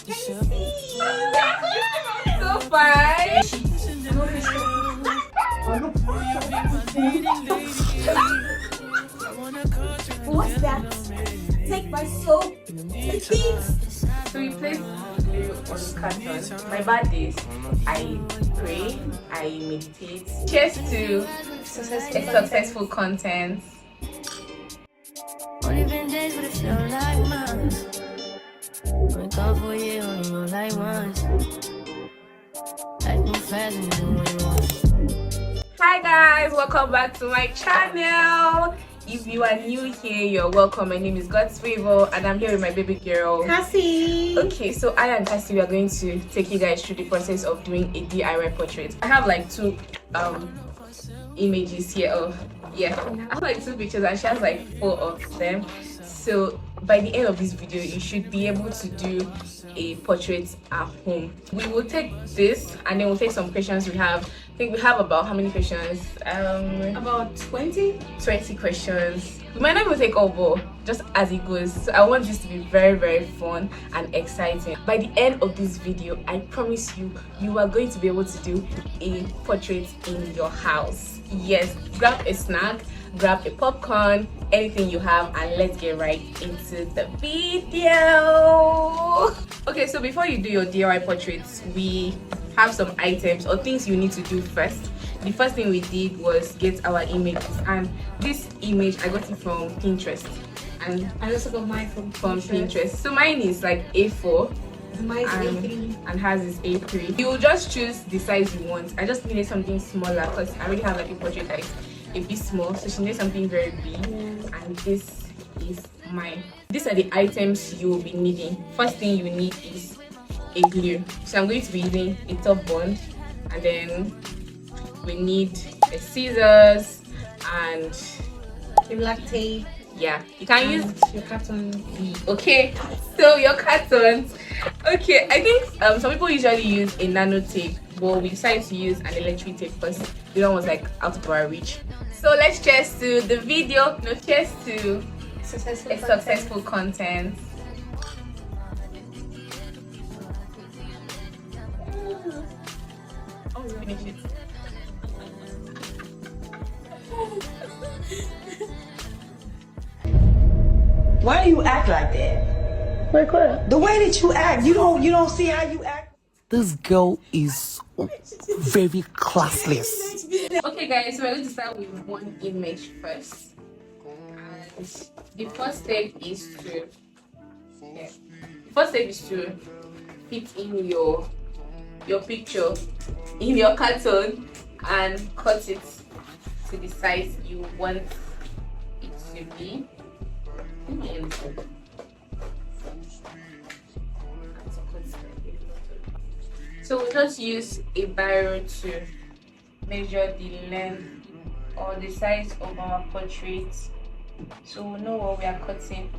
So fine. What's that? Take my soap. Please. So we place you on carton. My bad days, I pray, I meditate. Cheers to successful content. Only been days, but it feel like months. Wake up for you, only know like once. Like move fast and you do what you want. Hi guys, welcome back to my channel. If you are new here, you're welcome. My name is God's Favor and I'm here with my baby girl Cassie. Okay, so I and Cassie, we are going to take you guys through the process of doing a DIY portrait. I have like two images here of I have like two pictures and she has like 4 of them. So by the end of this video you should be able to do a portrait at home. We will take this and then we'll take some questions we have. I think we have about how many questions? About 20 questions. We might not even take all, but just as it goes. So I want this to be very fun and exciting. By the end of this video, I promise you, you are going to be able to do a portrait in your house. Yes, grab a snack, grab a popcorn, anything you have, and let's get right into the video. Okay, so before you do your DIY portraits, we have some items or things you need to do first. The first thing we did was get our images, and this image I got it from Pinterest, and I also got mine from Pinterest. So mine is like A4 Mine's A3 and hers is A3. You will just choose the size you want. I just needed something smaller because I already have like a portrait that is a bit small, so she needed something very big. And this is mine. These are the items you will be needing. First thing you need is a glue. So I'm going to be using a top bond, and then we need a scissors and the black tape. Yeah, you can use your carton. Okay, so your cartons. Okay, I think some people usually use a nano tape, but we decided to use an electric tape because the one was like out of our reach. So let's cheers to the video. No, cheers to successful content. Oh, finish it. Why do you act like that? Like what? The way that you act, you don't see how you act. This girl is very classless. Okay guys, so we're going to start with one image first. And the first step is to fit in your picture in your carton and cut it to the size you want it to be. So we'll just use a biro to measure the length or the size of our portrait, so we'll know what we are cutting.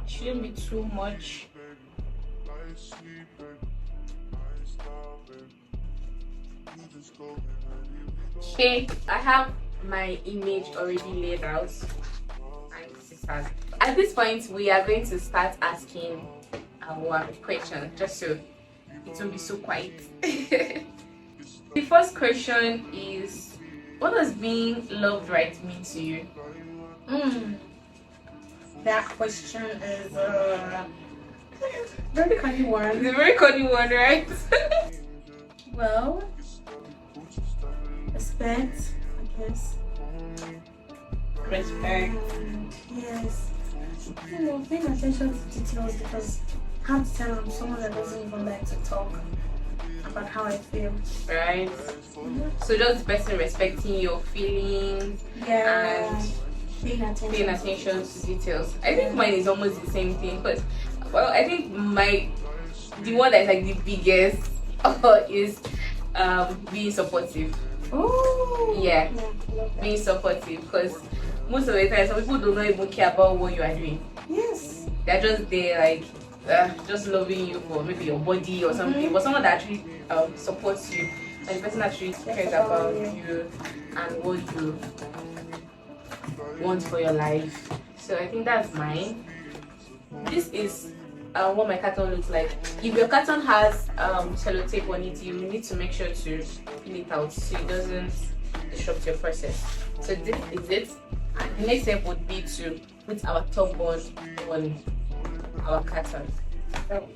Shouldn't be too much. Okay, I have my image already laid out. At this point, we are going to start asking our question, just so it won't be so quiet. The first question is, what does being loved right mean to you? That question is very funny one. It's a very funny one, right? Well, respect, I guess. Respect. Yes. You know, paying attention to details, because I have to tell I'm someone that doesn't even like to talk about how I feel. Right. So just the person respecting your feelings and paying attention to details. I think mine is almost the same thing, but well, I think the one that's like the biggest is being supportive. Oh yeah, being supportive, because most of the time some people do not even care about what you are doing. Yes, they're just there like just loving you for maybe your body or something, but someone that actually supports you, and the person actually cares about you and what you want for your life. So I think that's mine. this is what my carton looks like. If your carton has sellotape on it, you need to make sure to peel it out so it doesn't disrupt your process. So this is it. And the next step would be to put our top bun on our carton. So,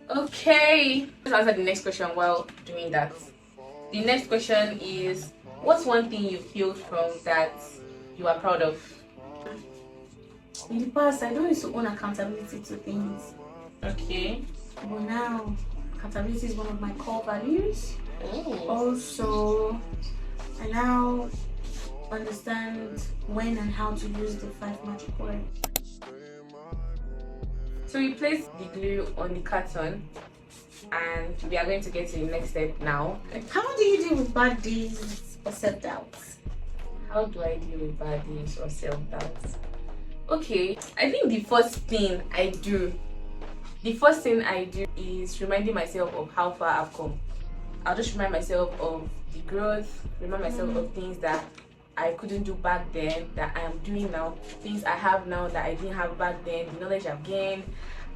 okay, let's answer the next question while doing that. The next question is, what's one thing you've healed from that you are proud of? In the past, I don't used to own accountability to things. Okay. But now, accountability is one of my core values. Oh. Also, I now understand when and how to use the 5 magic words. So we place the glue on the carton and we are going to get to the next step now. How do you deal with bad days or self-doubt? How do I deal with bad days or self-doubt? Okay, I think the first thing I do is reminding myself of how far I've come. I'll just remind myself of the growth, remind myself of things that I couldn't do back then that I am doing now, things I have now that I didn't have back then, the knowledge I've gained,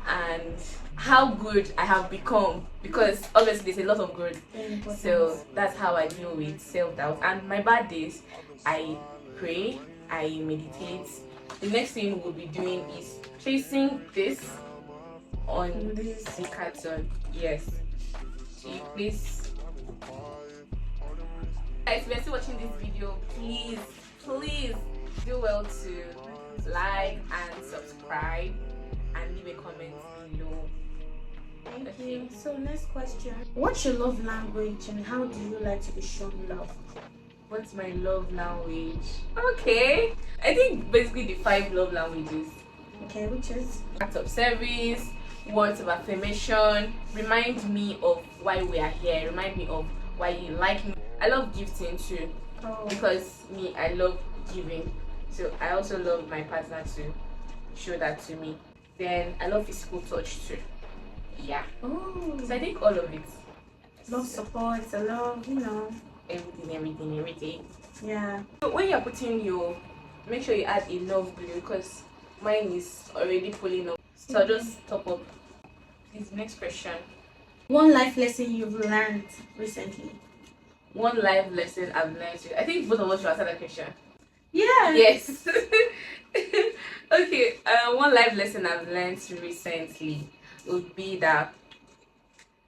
and how good I have become, because obviously there's a lot of growth. So that's how I deal with self-doubt. And my bad days, I pray, I meditate. The next thing we'll be doing is placing this on the carton. Yes. So you place. Guys, if you're still watching this video, please do well to like and subscribe and leave a comment below. Thank you. So next question. What's your love language and how do you like to be shown love? What's my love language? Okay, I think basically the 5 love languages. Okay, which is? Acts of service, words of affirmation, remind me of why we are here, remind me of why you like me. I love gifting too, because I love giving, so I also love my partner to show that to me. Then I love physical touch too. Yeah. Oh. So I think all of it. Love support, I love, Everything. Yeah. So when you're putting make sure you add enough glue because mine is already pulling up. So I'll just top up. This next question. One life lesson you've learned recently. One life lesson I've learned. I think both of us should answer that question. Yeah. Yes. Okay. One life lesson I've learned recently would be that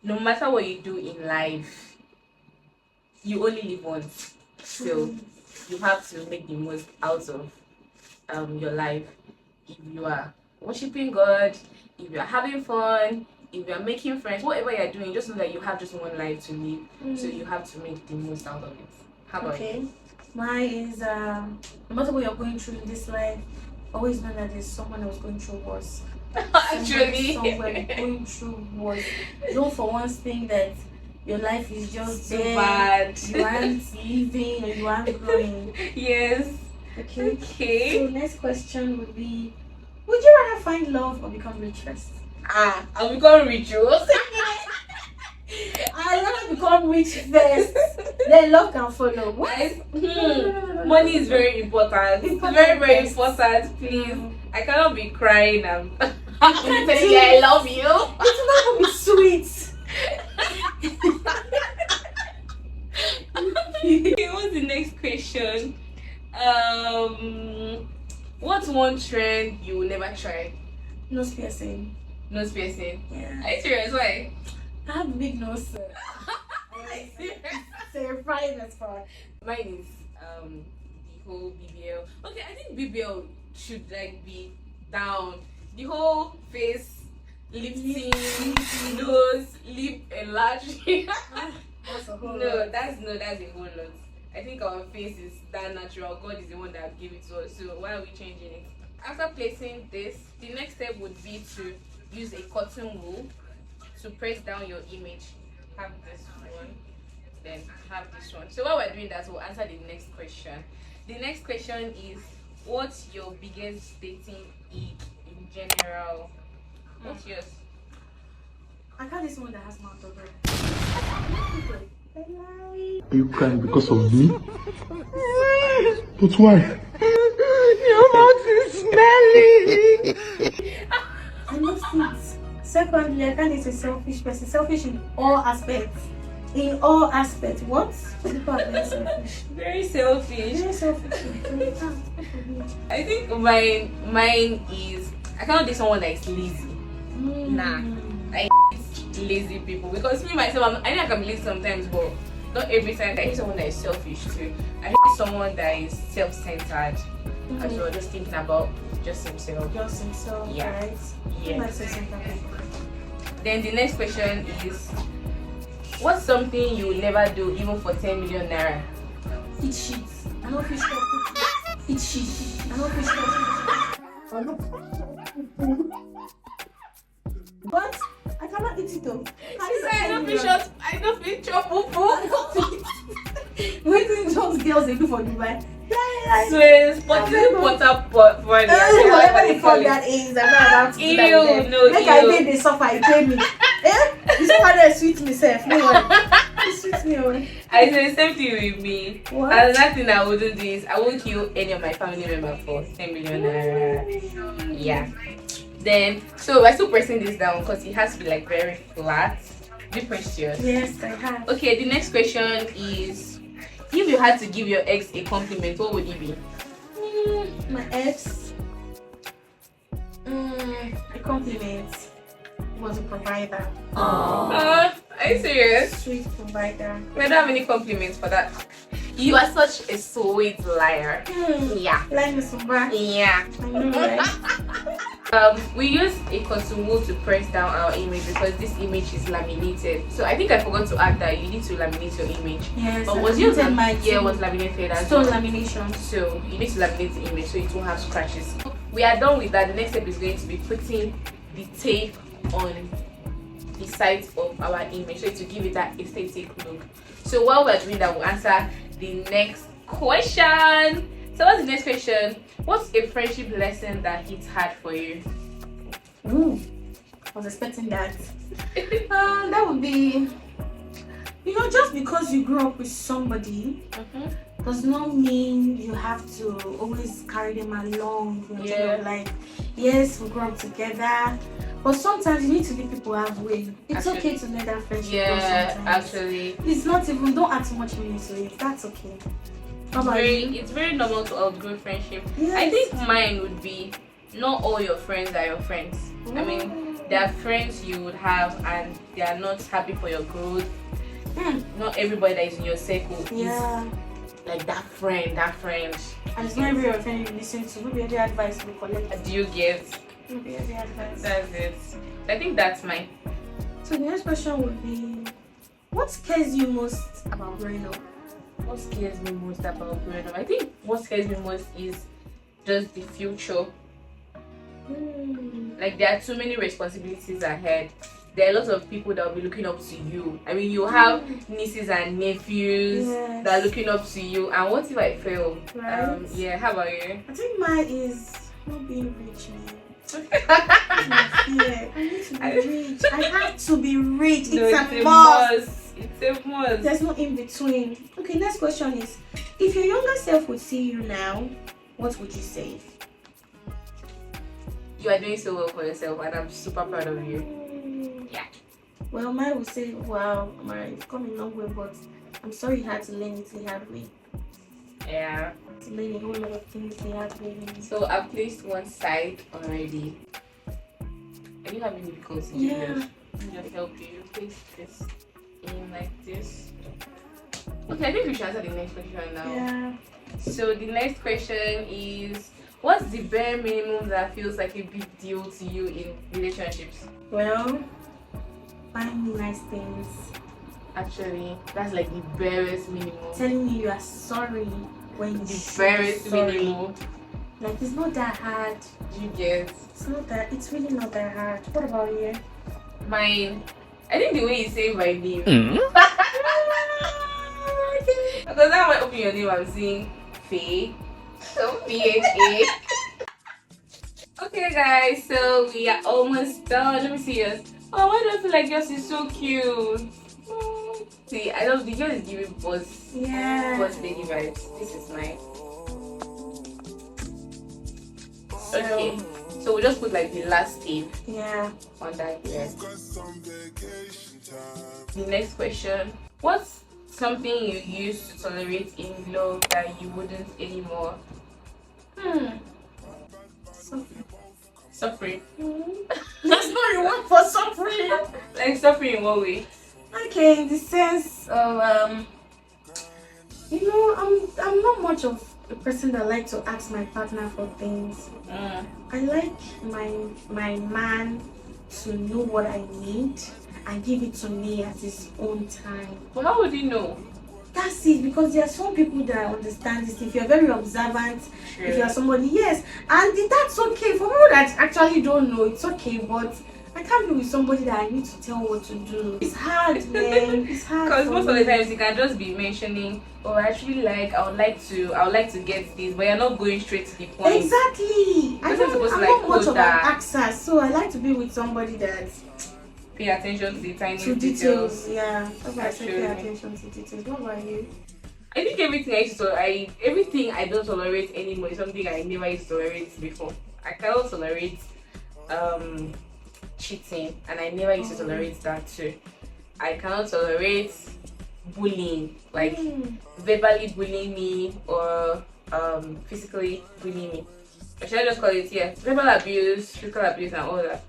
no matter what you do in life, you only live once. So you have to make the most out of your life. If you are worshiping God, if you are having fun, if you are making friends, whatever you're doing, just know that you have just one life to live. So you have to make the most out of it. How about you? Mine is no matter what you're going through in this life, always know that there's someone else going through worse. Actually, somewhere going through worse. Don't for once think that your life is just so there. bad. You aren't living and you aren't growing. Yes. Okay. So next question would be, would you rather find love or become rich first? I'll become rich. I'd rather become rich first. Then love can follow. What? Money is very important. Very important. Please, I cannot be crying and telling you I love you. It's not gonna be sweet. Okay, what's the next question? What's one trend you will never try? Nose piercing. Nose piercing. Yeah. Are you serious? Why? I have a big nose. Terrifying as far. Mine is the whole BBL. Okay, I think BBL should be down. The whole face, lifting, nose, lip enlarging. That's a whole No, lot. that's a whole lot. I think our face is that natural. God is the one that gave it to us. So why are we changing it? After placing this, the next step would be to use a cotton wool to press down your image. Have this one, then have this one. So while we're doing that, we'll answer the next question. The next question is, what's your biggest dating ick in general? What's yours? I got this one that has mouth over. Are you crying because of me? But why? Your mouth is smelly. I'm not fit. Secondly, I can't be a selfish person. Selfish in all aspects. In all aspects. What? People are very selfish. Very selfish. Very selfish. I think mine is I cannot be someone that is lazy. Nah. I hate lazy people because me myself I know I can be lazy sometimes, but not every time. I hate someone that is selfish too. I hate someone that is self-centered as well, just thinking about just himself. Just himself, Yeah. right? Yeah. That's a simple thing. Then the next question is, what's something you will never do even for 10 million naira? Eat shit. I don't fish up. Eat shit. I don't fish up. What? I cannot eat it though. She said I don't feel short. I don't feel trouble. Wait till those girls they do for Dubai. Swiss, but this is water pot for Whatever they call that is, I'm not allowed to do that with them. no, Make I pay the suffer, you pay me. You see how they sweet me self. No one. You sweet me away. I say the same thing with me. What? And another thing I wouldn't do is I won't kill any of my family members for 10 million naira. Yeah. Then, so we're still pressing this down because it has to be like very flat. Good question. Yes, I have. Okay, the next question is, if you had to give your ex a compliment, what would it be? My ex, a compliment, was a provider. Are you serious? Sweet provider. We don't have any compliments for that. You are such a sweet liar. Yeah. Like me some back. Yeah. I know, right? We use a cotton wool to press down our image because this image is laminated. So I think I forgot to add that you need to laminate your image. Yes. But was yours my yeah, was laminated as stone well. lamination. So you need to laminate the image so it won't have scratches. We are done with that. The next step is going to be putting the tape on the sides of our image so to give it that aesthetic look. So while we're doing that, we'll answer the next question. So what's the next question? What's a friendship lesson that it's hard for you? Ooh, I was expecting that. That would be, just because you grew up with somebody does not mean you have to always carry them along. Like, yes, we grew up together, but sometimes you need to leave people halfway. It's okay to let that friendship go sometimes. Actually. It's not even, don't add too much meaning to it. That's okay. How about you? It's very normal to outgrow friendship. Yes. I think mine would be, not all your friends are your friends. I mean, there are friends you would have and they are not happy for your growth. Not everybody that is in your circle is like that friend. And it's not every your friend you listen to. Maybe every advice we collect. Do you get? Maybe every advice. That's it. I think that's mine. So the next question would be, what scares you most about growing up? What scares me most about growing up? I think what scares me most is just the future. Like there are too many responsibilities ahead. There are a lot of people that will be looking up to you. I mean, you have nieces and nephews that are looking up to you. And what if I fail? Right. Yeah, how about you? I think mine is not being rich, man. I need to be rich. I have to be rich. It's a must. It's a must. There's no in between. Okay, next question is, if your younger self would see you now, what would you say? You are doing so well for yourself and I'm super proud of you. Yeah. Well, mine would say, wow, Amara, you've come a long way, but I'm sorry you had to learn it the hard way. Yeah. To learn a whole lot of things the hard way. So I've placed one side already. Are you having difficulty? Yeah. I'll just help you. Place this in like this. Okay, I think we should answer the next question now. Yeah. So the next question is, what's the bare minimum that feels like a big deal to you in relationships? Well, buying me nice things. Actually, that's like the barest minimum. Telling me you are sorry when you The should barest be sorry. minimum. Like, it's not that hard. You get. It's really not that hard. What about you? Mine. I think the way you say my name. Because now when I open your name, I'm seeing Faye. So PHA. Okay, guys, so we are almost done. Let me see yours. Oh, why do I feel like yours is so cute? See, I love the yours is giving boss lady vibes. This is mine. Okay. So we'll just put like the last tape Yeah. on that here. The next question. What's something you used to tolerate in love that you wouldn't anymore? Suffering. That's not the word for suffering. Like suffering in what way? Okay, in the sense of you know, I'm not much of a person that like to ask my partner for things. I like my man to know what I need and give it to me at his own time. But how would you know? That's it, because there are some people that understand this. If you're very observant, if you are somebody, yes, and that's okay. For people that actually don't know, it's okay, but I can't be with somebody that I need to tell what to do. It's hard, man. It's hard. Because most of the times you can just be mentioning, oh, I actually like, I would like to get this, but you're not going straight to the point. Exactly. I'm supposed to, not much of an that. access, so I like to be with somebody that Pay attention to the tiny to details. details. Yeah, that's why I say pay Absolutely. attention to details. What about you? I think everything I don't tolerate anymore is something I never used to tolerate before. I cannot tolerate cheating, and I never used to tolerate that too. I cannot tolerate bullying, like verbally bullying me or physically bullying me. Or should I just call it verbal abuse, physical abuse, and all that.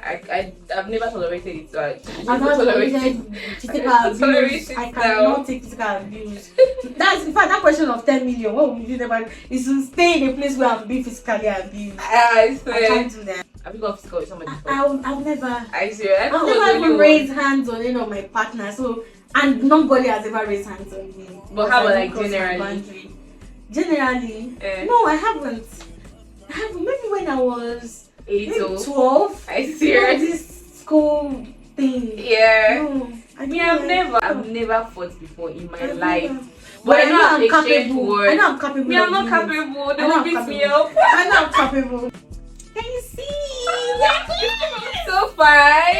I've never tolerated it. So I've not tolerated physical abuse. I cannot take physical abuse. That's in fact that question of 10 million. What would you never is to stay in a place where I'm being physically abused. I I swear. can't do that. Have you got physical with somebody before? I've never. I swear. I've never even raised hands on any of my partners. So and nobody has ever raised hands on me. But how about I like don't cross my generally? boundary. Generally, Eh. no, I haven't. Maybe when I was 8 maybe or 12. I You know, serious? this school thing. Yeah. No, I Me, don't I've never fought before in my I've life. never. But I know I'm I've exchanged capable. words. I know I'm capable. Me, I'm of not doing it. capable. They I know will I'm beat me capable. up. I know I'm capable. Can you see? So fine.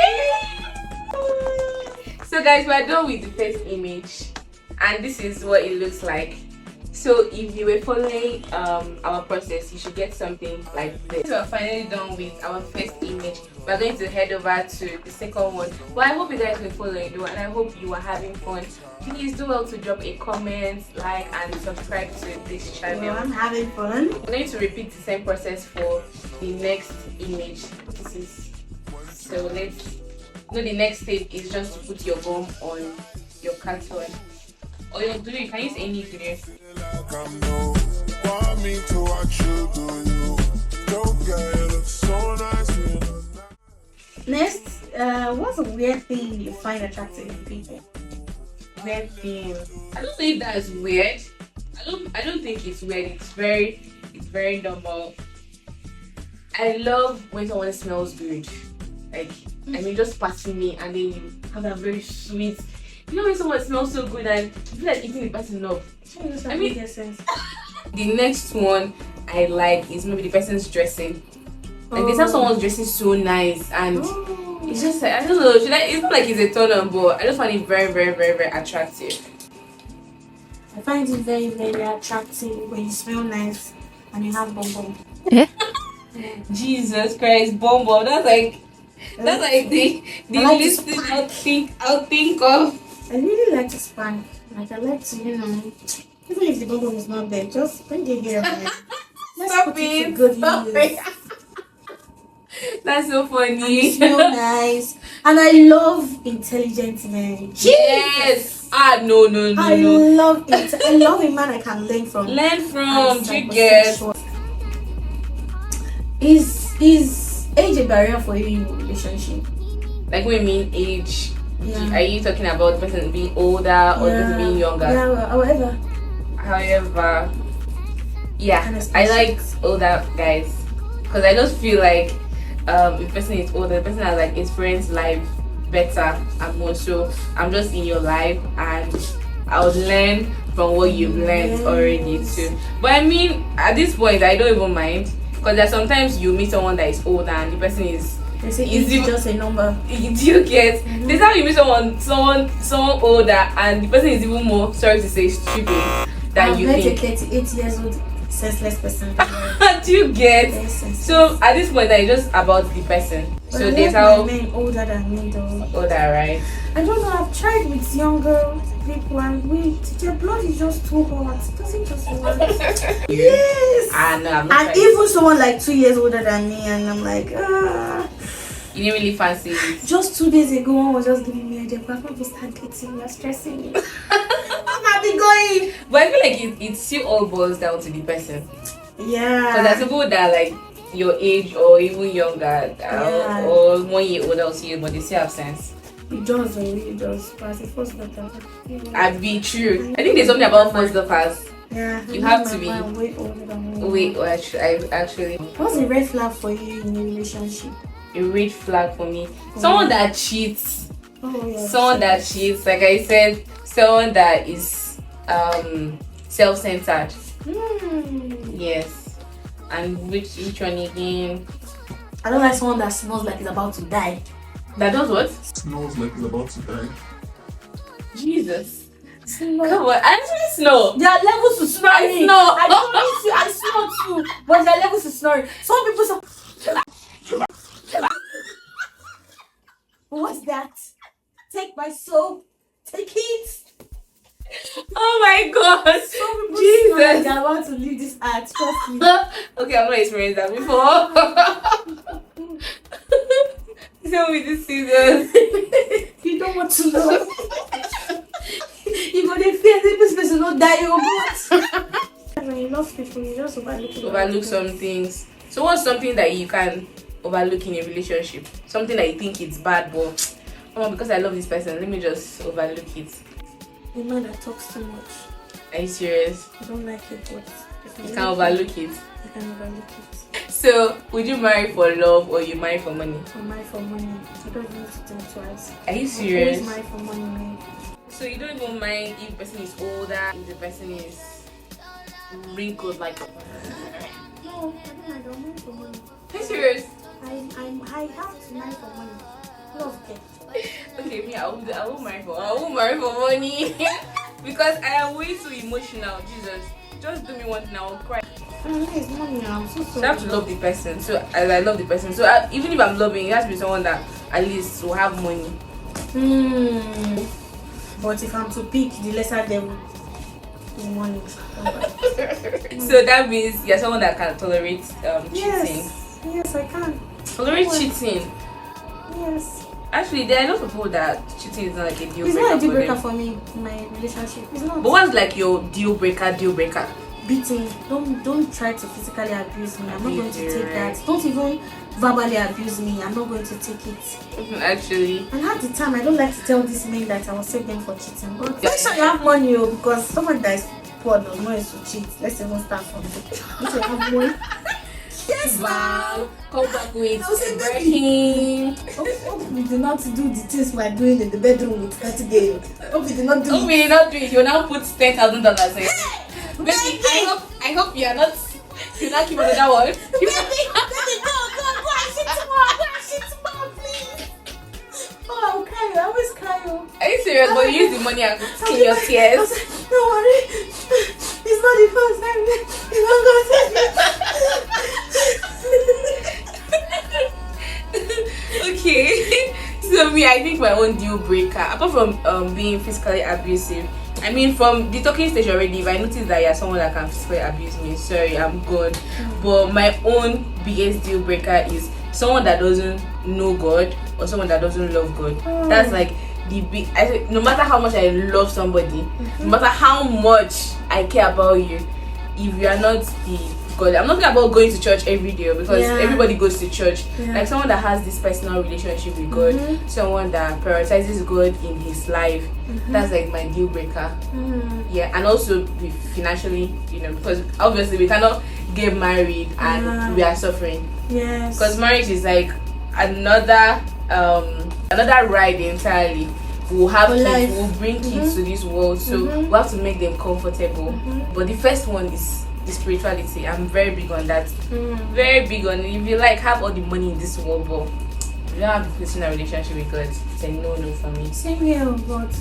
So guys, we're done with the first image, and this is what it looks like. So if you were following our process, you should get something like this. We're finally done with our first image. We're going to head over to the second one. But I hope you guys were following though, and I hope you are having fun. Please do well to drop a comment, like, and subscribe to this channel. Well, I'm having fun. I'm going to repeat the same process for the next image. So the next step is just to put your gum on your carton. Or you can use any glue. Next, what's a weird thing you find attractive in people? Weird thing. I don't think that's weird. I don't think it's weird. It's very normal. I love when someone smells good. Like, I mean, just passing me and then you have that very sweet. You know when someone smells so good and you feel like eating the person up. I mean, the next one I like is maybe the person's dressing. Like they have someone's dressing so nice and it's just like, I don't know, it's not like it's a turn on, but I just find it very, very, very, very attractive. I find it very, very attractive when you smell nice and you have bum. Jesus Christ, Bombo, that's like the like least to thing I'll think of. I really like to spank. Like I like to, even if the bum is not there, just bring it here. Let's Stop put it it, to good stop use. it. That's so funny. You smell nice, and I love intelligent men. Yes. No. I love it. I love a man I can learn from. Learn from. And You get. Is age a barrier for you in a relationship? Like when you mean age, Yeah. are you talking about the person being older or the person being younger? Yeah, well, however. However, yeah, Kind of I like older guys because I just feel like if the person is older, the person has like experienced life better and more. So I'm just in your life and I would learn from what you've learned already too. But I mean, at this point, I don't even mind because there's sometimes you meet someone that is older and the person is. They say Is age is it- just a number. Do you get? There's how you meet someone older and the person is even more, sorry to say, stupid than I've you met think. a 38 years old senseless person. Do you get? Very senseless. So at this point, it's just about the person. But So I there's like how my men older than me though. older, right? I don't know, I've tried with younger people and wait, their blood is just too hot. It doesn't just work. Yes. And I'm not And trying- even someone like 2 years older than me, and I'm like, you didn't really fancy it. just 2 days ago, one was just giving me a idea. But we start dating, you're stressing me. I'm happy going. But I feel like it still all boils down to the person. Yeah. Because there's people that are like your age or even younger, Yeah. or 1 year older or so, but they still have sense. It does, it really does. But as a first daughter, I'd be true. I think there's something about first daughters. yeah, You have to be- I'm way older than me. Wait, or actually, What's a red flag for you in a relationship? a red flag for me. Someone that cheats. Oh yeah. Someone that cheats, like I said, someone that is self-centered. Yes. And which one again? I don't like someone that smells like he's about to die. That does what? Smells like he's about to die. Jesus. Smell. Come on, I actually snow. There are levels to snoring. I know. I don't need to. I snore too. But there are levels to snoring. Some people say, what's that? Take my soul. Take it. Oh my god. Some people snore like Jesus. they're about to leave this earth. Trust me. Okay, I've not experienced that before. Tell me this season. You don't want to know. You go to fear this person will die your butt. When you love people, you just Overlook some things. So what's something that you can overlook in a relationship? Something that you think it's bad, but because I love this person, let me just overlook it. The man that talks too much. Are you serious? I don't like it, but You can overlook it. I can overlook it. So would you marry for love or you marry for money? I marry for money. I don't even need to think twice. Are you I serious? always marry for money, man. So you don't even mind if the person is older, if the person is wrinkled like No, I don't mind. I'll marry for money. Are you serious? I have to marry for money. Love care. Okay, me, I will marry for money. Because I am way too emotional. Jesus. Just do me one thing, I will cry. It's money. I'm so sorry. So I have to love the person. So as I love the person. So even if I'm loving, it has to be someone that at least will have money. But if I'm to pick the lesser devil, the money. So that means you're someone that can tolerate cheating. Yes, I can. Tolerate Well, cheating. Yes. Actually, there are a lot of people that cheating is not like a deal It's breaker not a deal for breaker them. for me in my relationship. It's not. But what's like your deal breaker? Beating. Don't try to physically abuse me. I'm not going to take Right. that. Don't even verbally abuse me. I'm not going to take it. Actually. And at the time, I don't like to tell these men that I will save them for cheating. But make sure you have money, because someone that is poor does not used to cheat. Let's even start from there. If you have money. Yes, Wow. Come back with I was saying breaking. Hope we do not do the things we are doing in the bedroom with 30 girls. Hope we do not do Oh, we not do it. You now put $10,000 in. Baby, I hope you are not. You not keep another one. Baby, go and shit tomorrow. Go and shit tomorrow, please. Oh, I will cry. I always cry. Oh. Are you serious? But you use the money and clean your tears. Don't worry. It's not the first time. It's not going to Okay. So me, I think my own deal breaker, apart from being physically abusive, I mean from the talking stage already, if I notice that you're someone that can physically abuse me, sorry, I'm good. But my own biggest deal breaker is someone that doesn't know God or someone that doesn't love God. That's like the big. I think no matter how much I love somebody, no matter how much I care about you, if you are not the God, I'm not talking about going to church every day because everybody goes to church. Like someone that has this personal relationship with God, someone that prioritizes God in his life. That's like my deal breaker. Yeah, and also financially, because obviously we cannot get married and we are suffering. Yes. Because marriage is like another ride entirely. We'll have For kids, life. we'll bring kids to this world, so we have to make them comfortable. But the first one is the spirituality. I'm very big on that. Very big on it. If you like have all the money in this world, but if you don't have a personal relationship with God, it's a no for me. Same here, but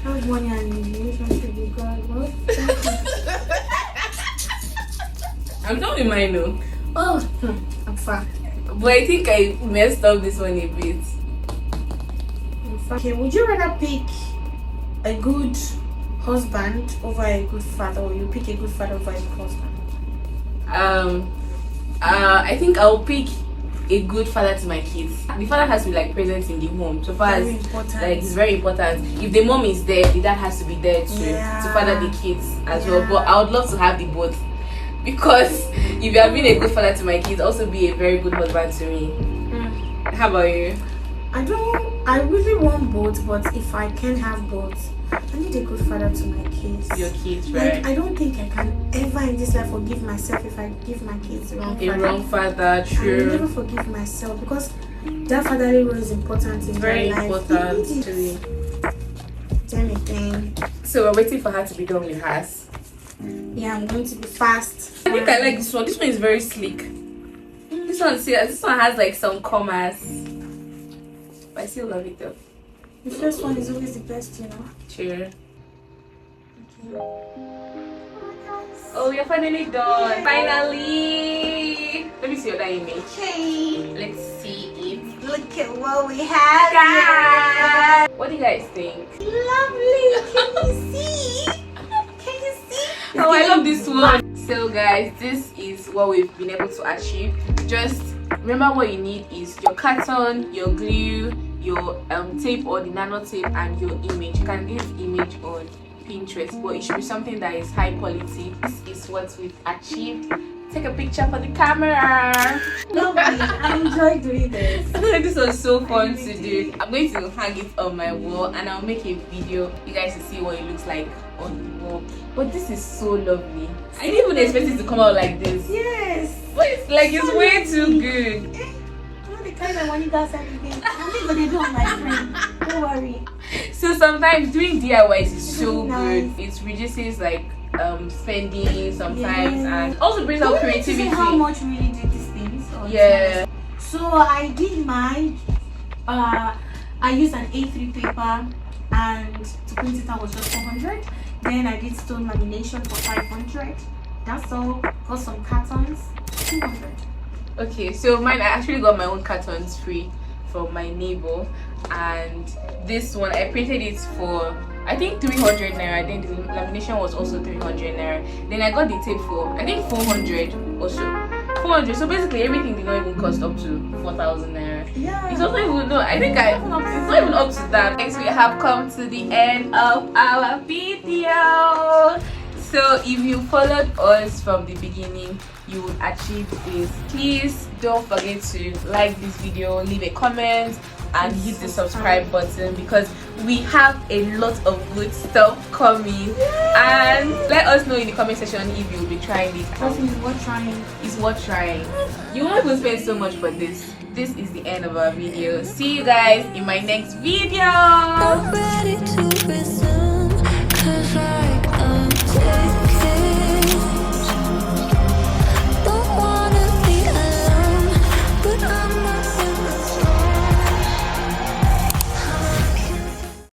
have money and relationship with God. What? I'm done with mine though. Oh, I'm far. But I think I messed up this one a bit. Okay, would you rather pick a good husband over a good father, or you pick a good father over a good husband? I think I'll pick a good father to my kids. The father has to be like present in the home. So far Very as important. like it's very important. If the mom is there, the dad has to be there too Yeah. to father the kids as well. But I would love to have the both, because if you have been a good father to my kids, also be a very good husband to me. How about you? I really want both, but if I can have both, I need a good father to my kids. Your kids, Like, right? I don't think I can ever in this life forgive myself if I give my kids the wrong A father. wrong father, I will true. never forgive myself, because that fatherly role is important in Very their life. important It to is me. anything. So we're waiting for her to be done with hers. Yeah, I'm going to be fast. I think I like this one. This one is very sleek. This one has like some commas. But I still love it though. The first one is always the best, you know. Cheers. Oh, you're finally done. Finally. Let me see your image. Okay, Let's see it. look at what we have Guys, what do you guys think? here. Lovely. Can you see? Can you see? Oh, I love this one. So guys, this is what we've been able to achieve. Just remember, what you need is your carton, your glue, your tape or the nano tape, and your image. You can get the image on Pinterest, but it should be something that is high quality. This is what we've achieved. Take a picture for the camera. Lovely. I enjoy doing this. This was so fun to do. I'm going to hang it on my wall, and I'll make a video you guys to see what it looks like on the wall. But this is so lovely. I didn't even expect it to come out like this. Yes. But it's like it's So way lovely. too good. You know the kind of when you guys everything. I'm just gonna do on my friend. Don't worry. So sometimes doing DIYs is so Nice. good. It reduces like spending sometimes, Yes. and also brings out Don't we need to say creativity. how much we really did these things? Or Yeah. So I did mine. I used an A3 paper, and to print it out was just 400. Then I did stone lamination for 500. That's all. Got some cartons, 200. Okay, so mine, I actually got my own cartons free from my neighbor, and this one I printed it for I think 300 naira. Then the lamination was also 300 naira. Then I got the tape for I think 400 or so. 400. So basically everything did not even cost up to 4,000 naira. Yeah. It's also even no, I think it's not even up to that. Guys, we have come to the end of our video. So if you followed us from the beginning, you will achieve this. Please don't forget to like this video, leave a comment, and hit the subscribe button, because we have a lot of good stuff coming. And let us know in the comment section if you will be trying this. Trust me, we're trying. It's worth trying. You won't even spend so much for this. This is the end of our video. See you guys in my next video. I'm ready to